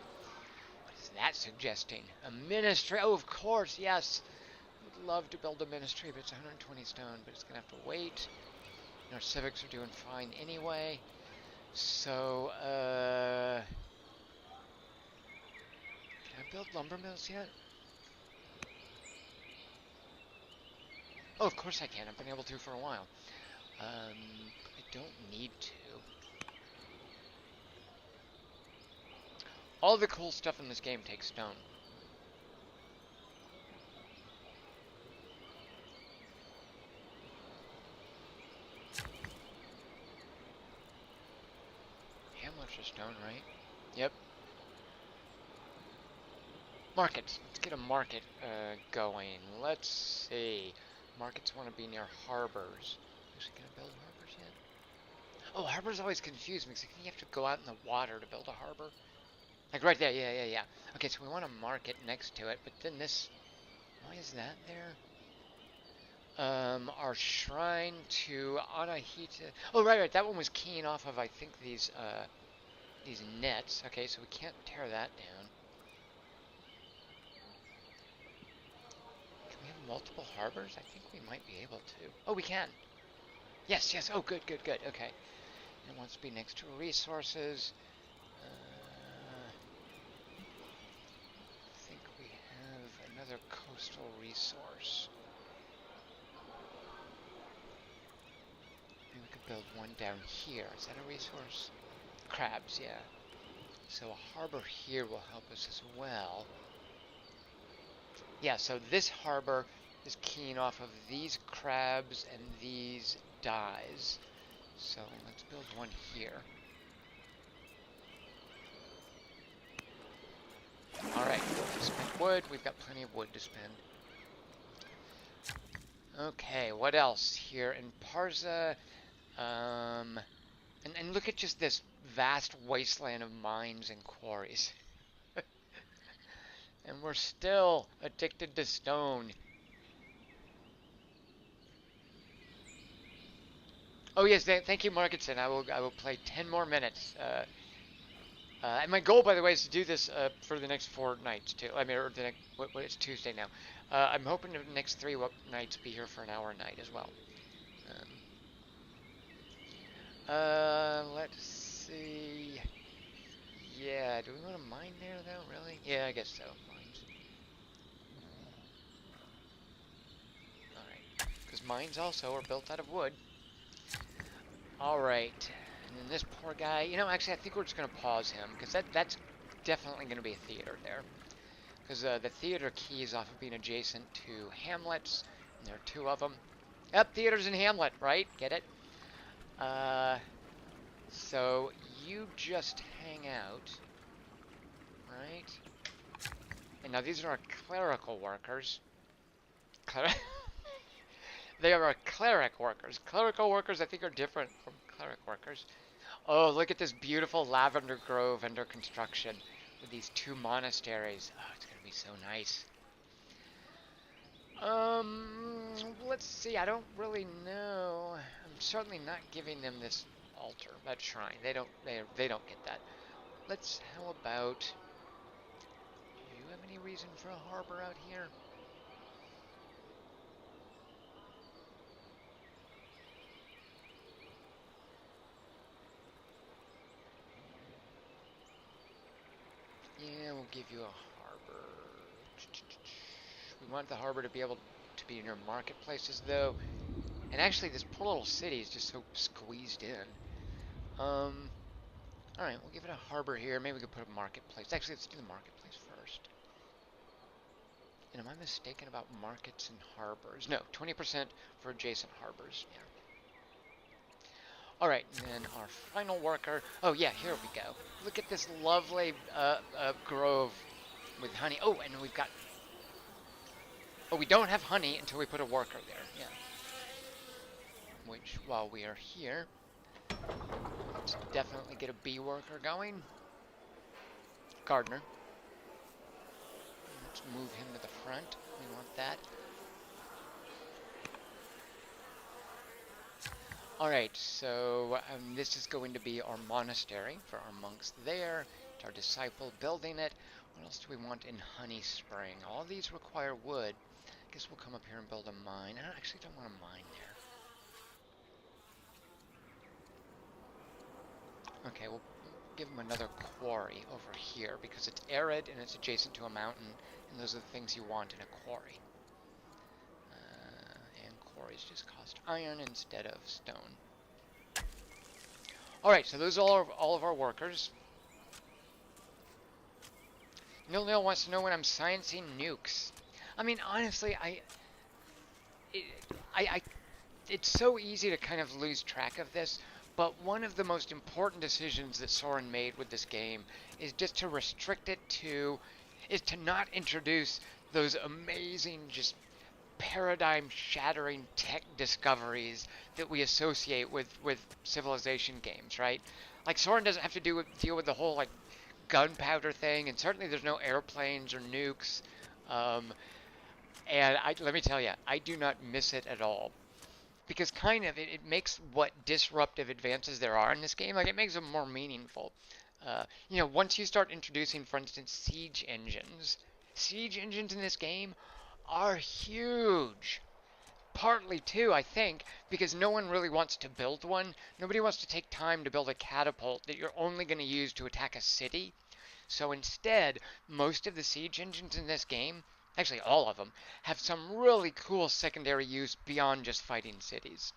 What is that suggesting? A ministry? Oh, of course. Yes. Would love to build a ministry, but it's 120 stone, but it's going to have to wait. And our civics are doing fine anyway. So, can I build lumber mills yet? Oh, of course I can. I've been able to for a while. I don't need to. All the cool stuff in this game takes stone. Hamlets are stone, right? Yep. Markets. Let's get a market going. Let's see. Markets want to be near harbors. Actually, can I build harbors yet? Oh, harbors always confuse me because I think you have to go out in the water to build a harbor. Like right there, yeah. Okay, so we want a market next to it, but then this... Why is that there? Our shrine to Anahita... Oh, right, that one was keying off of, I think, these nets. Okay, so we can't tear that down. Can we have multiple harbors? I think we might be able to. Oh, we can. Yes. Oh, good. Okay. And it wants to be next to resources. I think we have another coastal resource. Maybe we could build one down here. Is that a resource? Crabs, yeah. So a harbor here will help us as well. Yeah, so this harbor is keying off of these crabs and these dyes. So let's build one here. Alright, spend wood. We've got plenty of wood to spend. Okay, what else here in Persia? And look at just this vast wasteland of mines and quarries. And we're still addicted to stone. Oh yes, thank you, Markinson. I will play 10 more minutes. And my goal, by the way, is to do this for the next 4 nights too. I mean, or the next, it's Tuesday now. I'm hoping the next 3 nights be here for an hour a night as well. Let's see. Yeah, do we want to mine there though? Really? Yeah, I guess so. Mines. All right, because mines also are built out of wood. All right. And then this poor guy, actually I think we're just going to pause him, because that's definitely going to be a theater there. Because the theater keys off of being adjacent to hamlets, and there are 2 of them. Yep, theater's in Hamlet, right? Get it? So you just hang out, right? And now these are our clerical workers. They are our cleric workers. Clerical workers, I think, are different from cleric workers. Oh, look at this beautiful lavender grove under construction with these 2 monasteries. Oh, it's gonna be so nice. Let's see. I don't really know. I'm certainly not giving them this altar, that shrine. They don't get that. How about, do you have any reason for a harbor out here? Yeah, we'll give you a harbor. We want the harbor to be able to be near marketplaces, though. And actually, this poor little city is just so squeezed in. Alright, we'll give it a harbor here. Maybe we could put a marketplace. Actually, let's do the marketplace first. And am I mistaken about markets and harbors? No, 20% for adjacent harbors. Yeah. Alright, and then our final worker. Oh, yeah, here we go. Look at this lovely grove with honey. Oh, and we've got. Oh, we don't have honey until we put a worker there. Yeah. Which, while we are here, let's definitely get a bee worker going. Gardener. Let's move him to the front. We want that. Alright, so this is going to be our monastery for our monks there. It's our disciple building it. What else do we want in Honey Spring? All these require wood. I guess we'll come up here and build a mine. I actually don't want a mine there. Okay, we'll give them another quarry over here because it's arid and it's adjacent to a mountain, and those are the things you want in a quarry. And quarries just cost iron instead of stone. Alright, so those are all of our workers. Nil wants to know when I'm sciencing nukes. I mean, honestly, it's so easy to kind of lose track of this, but one of the most important decisions that Soren made with this game is just to restrict it to, is to not introduce those amazing, just paradigm-shattering tech discoveries that we associate with civilization games, right? Like, Soren doesn't have to deal with the whole, like, gunpowder thing, and certainly there's no airplanes or nukes. And let me tell you, I do not miss it at all. Because kind of, it makes what disruptive advances there are in this game, like, it makes them more meaningful. You know, once you start introducing, for instance, siege engines in this game are huge. Partly, too, I think, because no one really wants to build one. Nobody wants to take time to build a catapult that you're only going to use to attack a city. So instead, most of the siege engines in this game, actually all of them, have some really cool secondary use beyond just fighting cities.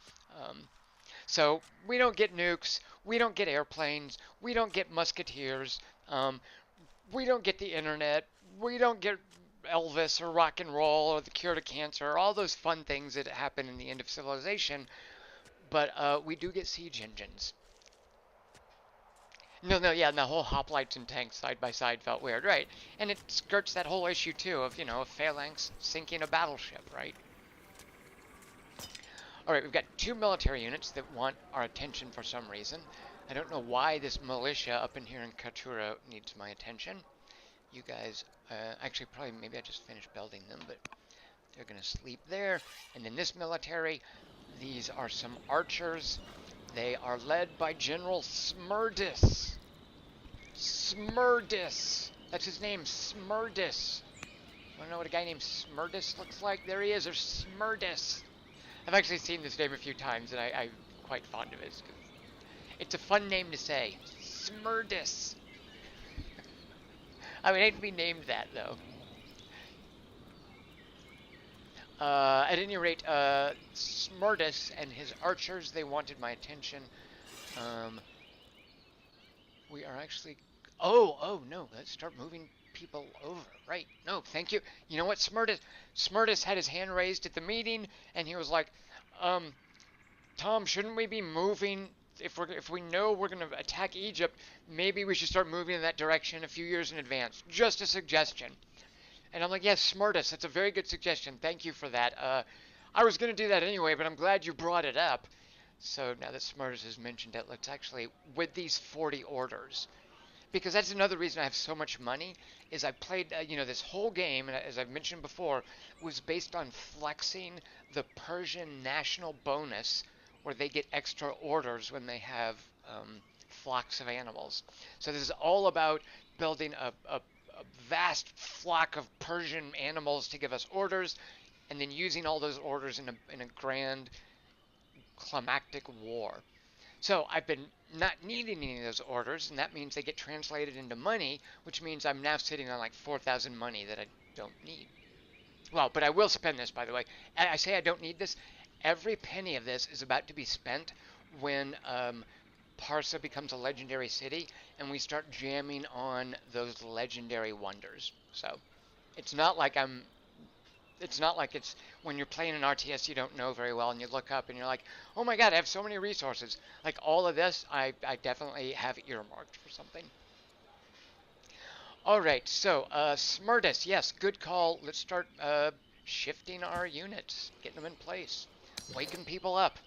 So we don't get nukes, we don't get airplanes, we don't get musketeers, we don't get the internet, we don't get Elvis or rock and roll or the cure to cancer, all those fun things that happen in the end of civilization, but we do get siege engines. No, yeah, and the whole hoplites and tanks side by side felt weird, right? And it skirts that whole issue, too, of, you know, a phalanx sinking a battleship, right? Alright, we've got two military units that want our attention for some reason. I don't know why this militia up in here in Katura needs my attention. You guys, actually, probably, maybe I just finished building them, but they're going to sleep there. And then this military, these are some archers. They are led by General Smerdis. Smerdis. That's his name, Smerdis. Want to know what a guy named Smerdis looks like? There he is, there's Smerdis. I've actually seen this name a few times, and I'm quite fond of it. It's a fun name to say. Smerdis. I would hate to be named that, though. At any rate, Smerdis and his archers, they wanted my attention. We are actually... Oh, no, let's start moving people over. Right, no, thank you. You know what, Smerdis had his hand raised at the meeting, and he was like, Tom, shouldn't we be moving... If we know we're going to attack Egypt, maybe we should start moving in that direction a few years in advance. Just a suggestion. And I'm like, yes, Smerdis, that's a very good suggestion. Thank you for that. I was going to do that anyway, but I'm glad you brought it up. So now that Smerdis has mentioned it, let's actually, with these 40 orders, because that's another reason I have so much money, is I played, you know, this whole game, and as I've mentioned before, was based on flexing the Persian national bonus, where they get extra orders when they have flocks of animals. So this is all about building a vast flock of Persian animals to give us orders, and then using all those orders in a grand climactic war. So I've been not needing any of those orders, and that means they get translated into money, which means I'm now sitting on like 4,000 money that I don't need. Well, but I will spend this, by the way. I say I don't need this. Every penny of this is about to be spent when Parsa becomes a legendary city, and we start jamming on those legendary wonders. So it's not like it's when you're playing an RTS you don't know very well and you look up and you're like, oh my god, I have so many resources. Like all of this, I definitely have earmarked for something. All right, so Smurtus, yes, good call. Let's start shifting our units, getting them in place, waking people up.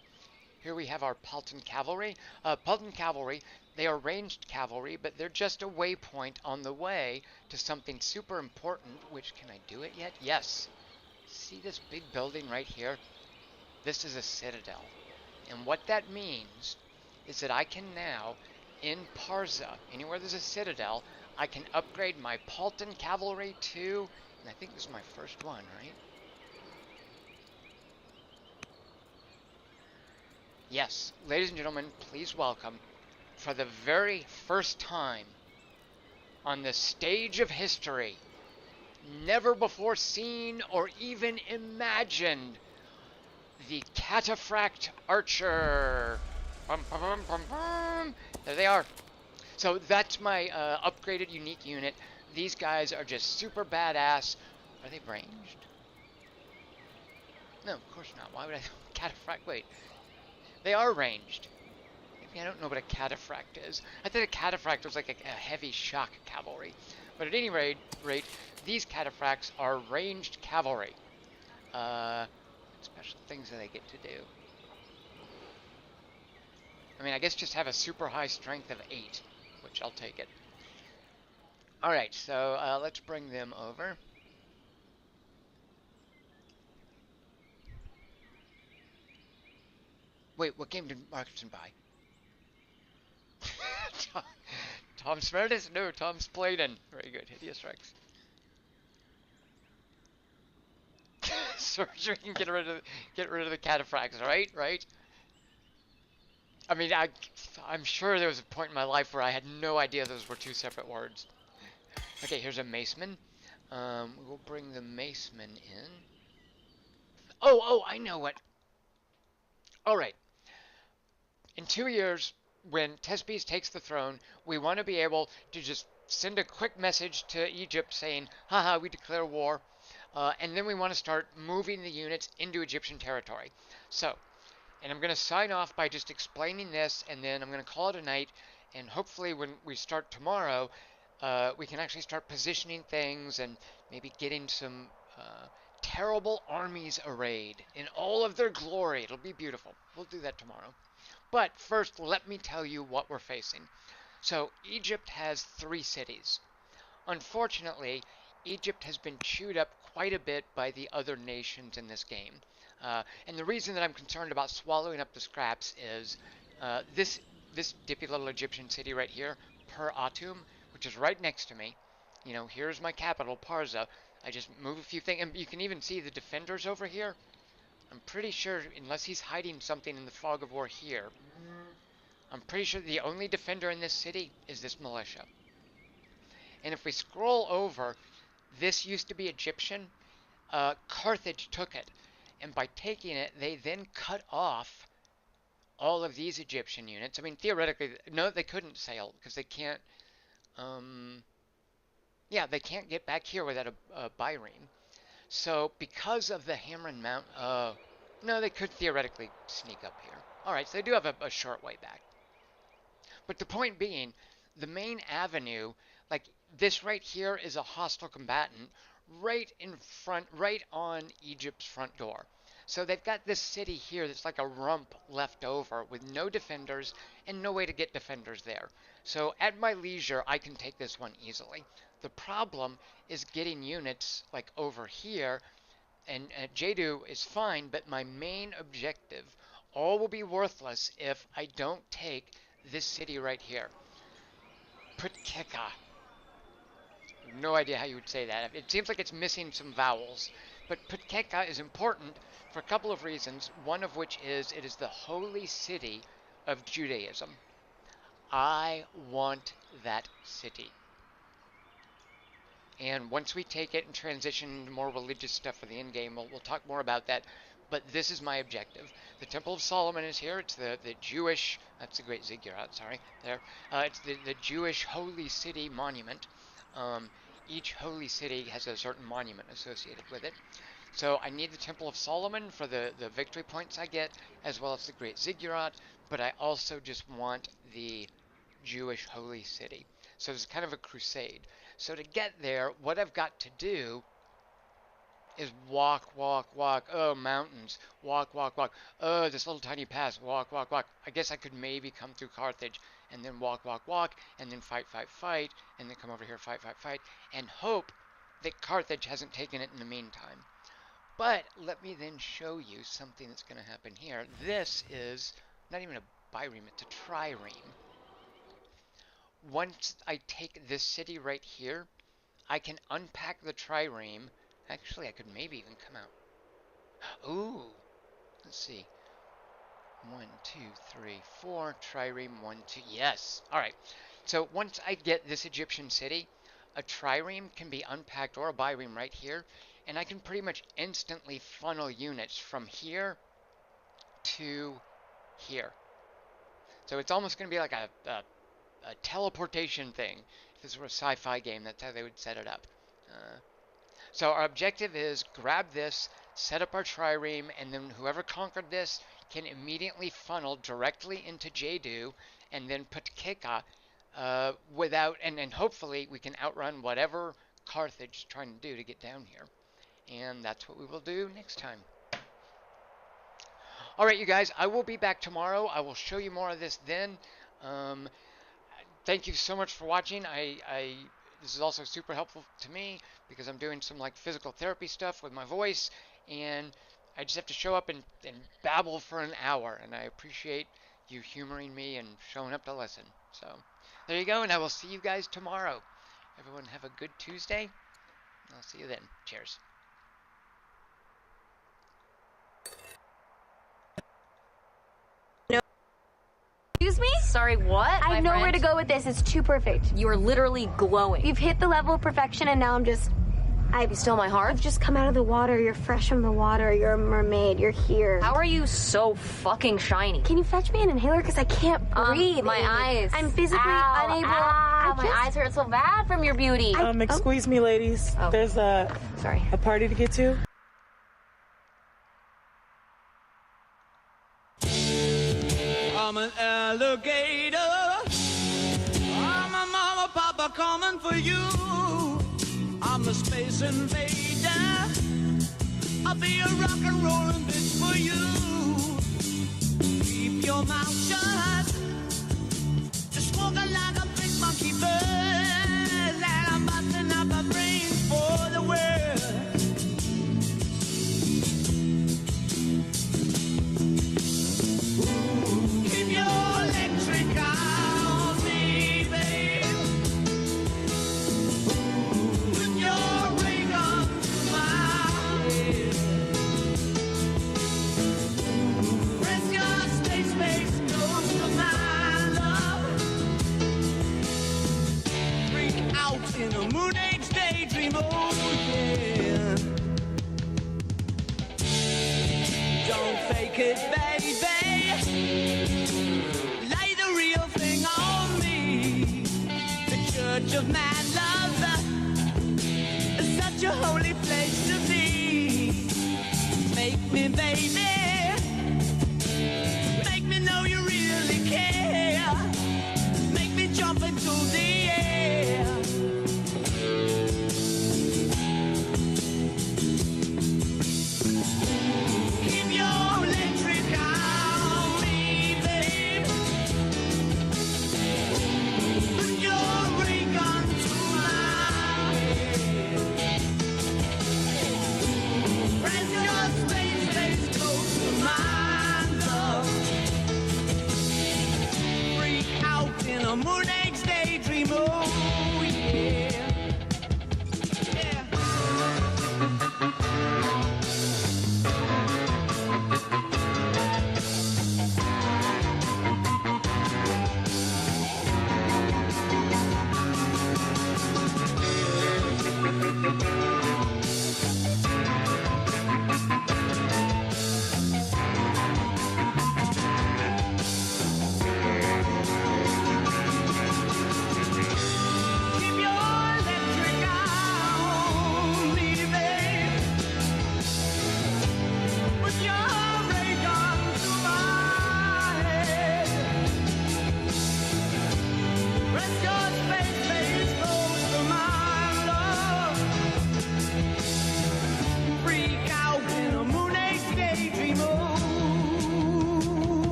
Here we have our Paltan Cavalry. Paltan Cavalry, they are ranged cavalry, but they're just a waypoint on the way to something super important, which, can I do it yet? Yes. See this big building right here? This is a citadel. And what that means is that I can now, in Parsa, anywhere there's a citadel, I can upgrade my Paltan Cavalry to, and I think this is my first one, right? Yes, ladies and gentlemen, please welcome, for the very first time on the stage of history, never before seen or even imagined, the Cataphract Archer. Bum, bum, bum, bum, bum. There they are. So that's my upgraded unique unit. These guys are just super badass. Are they ranged? No, of course not. Why would I? Cataphract, wait. They are ranged. Maybe I don't know what a cataphract is. I thought a cataphract was like a heavy shock cavalry. But at any rate, these cataphracts are ranged cavalry. Special things that they get to do. I mean, I guess just have a super high strength of 8, which I'll take it. Alright, so let's bring them over. Wait, what game did Markinson buy? Tom Smertis? No, Tom Spladen. Very good. Hideous Rex. Surgery and get rid of the cataphracts, right? Right? I mean, I'm sure there was a point in my life where I had no idea those were two separate words. Okay, here's a maceman. We'll bring the maceman in. Oh, I know what. All right. In 2 years, when Thespes takes the throne, we want to be able to just send a quick message to Egypt saying, haha, we declare war. And then we want to start moving the units into Egyptian territory. So, and I'm going to sign off by just explaining this, and then I'm going to call it a night. And hopefully when we start tomorrow, we can actually start positioning things and maybe getting some terrible armies arrayed in all of their glory. It'll be beautiful. We'll do that tomorrow. But first, let me tell you what we're facing. So, Egypt has 3 cities. Unfortunately, Egypt has been chewed up quite a bit by the other nations in this game. And the reason that I'm concerned about swallowing up the scraps is this dippy little Egyptian city right here, Per Atum, which is right next to me. You know, here's my capital, Parsa. I just move a few things, and you can even see the defenders over here. I'm pretty sure, unless he's hiding something in the fog of war here, I'm pretty sure the only defender in this city is this militia. And if we scroll over, this used to be Egyptian. Carthage took it, and by taking it, they then cut off all of these Egyptian units. I mean, theoretically, no, they couldn't sail because they can't. Yeah, they can't get back here without a bireme. So because of the Hamrin Mount, no, they could theoretically sneak up here. All right, so they do have a short way back. But the point being, the main avenue, like this right here, is a hostile combatant right in front, right on Egypt's front door. So they've got this city here that's like a rump left over with no defenders and no way to get defenders there. So at my leisure, I can take this one easily. The problem is getting units like over here, and Jadu is fine, but my main objective all will be worthless if I don't take this city right here. Putkeka. No idea how you would say that. It seems like it's missing some vowels. But Putkeka is important for a couple of reasons, one of which is it is the holy city of Judaism. I want that city. And once we take it and transition into more religious stuff for the end game, we'll talk more about that. But this is my objective. The Temple of Solomon is here. It's the Jewish, that's the Great Ziggurat, sorry, there. It's the Jewish holy city monument. Each holy city has a certain monument associated with it. So I need the Temple of Solomon for the victory points I get, as well as the Great Ziggurat, but I also just want the Jewish holy city. So it's kind of a crusade. So to get there, what I've got to do is walk, walk, walk. Oh, mountains. Walk, walk, walk. Oh, this little tiny pass. Walk, walk, walk. I guess I could maybe come through Carthage and then walk, walk, walk, and then fight, fight, fight, and then come over here, fight, fight, fight, and hope that Carthage hasn't taken it in the meantime. But let me then show you something that's going to happen here. This is not even a bireme, it's a trireme. Once I take this city right here, I can unpack the trireme. Actually, I could maybe even come out. Ooh, let's see. 1, 2, 3, 4, trireme, 1, 2, yes. All right, so once I get this Egyptian city, a trireme can be unpacked, or a bireme right here, and I can pretty much instantly funnel units from here to here. So it's almost going to be like a teleportation thing. If this were a sci-fi game, that's how they would set it up. So our objective is grab this, set up our trireme, and then whoever conquered this can immediately funnel directly into Jadu, and then put Keka without, and hopefully we can outrun whatever Carthage is trying to do to get down here. And that's what we will do next time. Alright, you guys, I will be back tomorrow. I will show you more of this then. Thank you so much for watching. This is also super helpful to me because I'm doing some like physical therapy stuff with my voice, and I just have to show up and babble for an hour, and I appreciate you humoring me and showing up to listen. So there you go, and I will see you guys tomorrow. Everyone have a good Tuesday. I'll see you then. Cheers. Excuse me? Sorry, what? I have nowhere to go with this. It's too perfect. You are literally glowing. You've hit the level of perfection, and now You stole my heart? I've just come out of the water. You're fresh from the water. You're a mermaid. You're here. How are you so fucking shiny? Can you fetch me an inhaler? Because I can't breathe. My eyes. I'm physically unable. My eyes hurt so bad from your beauty. Excuse me, ladies. Oh. There's Sorry. a party to get to. I'm an alligator. I'm a mama, papa coming for you. I'm a space invader. I'll be a rock and rollin' bitch for you. Keep your mouth shut. Just walk like a big monkey bird. Like I'm busting up a brain for the world. Keep your electric on me, babe. Put your ring on my head. Press your space close to my love. Freak out in a moon age daydream, oh yeah. Don't fake it, baby. Lay the real thing on me. The church of man love is such a holy place to be. Make me, baby. Make me know you really care. Make me jump into the air. Keep your electric on me, babe. Put your ring onto my head. Press your space close to my love. Freak out in a moon age daydream, oh yeah.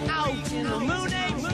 out in the moon ain't